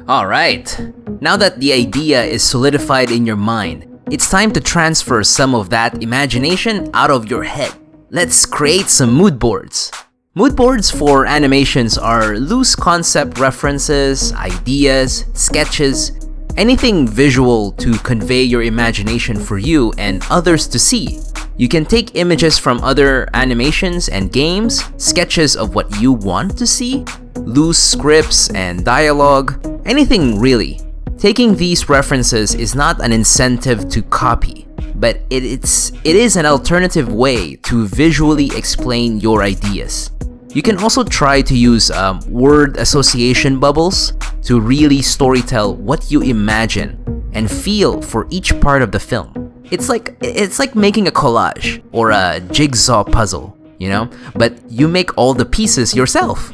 Alright, now that the idea is solidified in your mind, it's time to transfer some of that imagination out of your head. Let's create some mood boards. Mood boards for animations are loose concept references, ideas, sketches, anything visual to convey your imagination for you and others to see. You can take images from other animations and games, sketches of what you want to see, loose scripts and dialogue, anything really. Taking these references is not an incentive to copy, but it is an alternative way to visually explain your ideas. You can also try to use word association bubbles to really storytell what you imagine and feel for each part of the film. It's like making a collage or a jigsaw puzzle, but you make all the pieces yourself.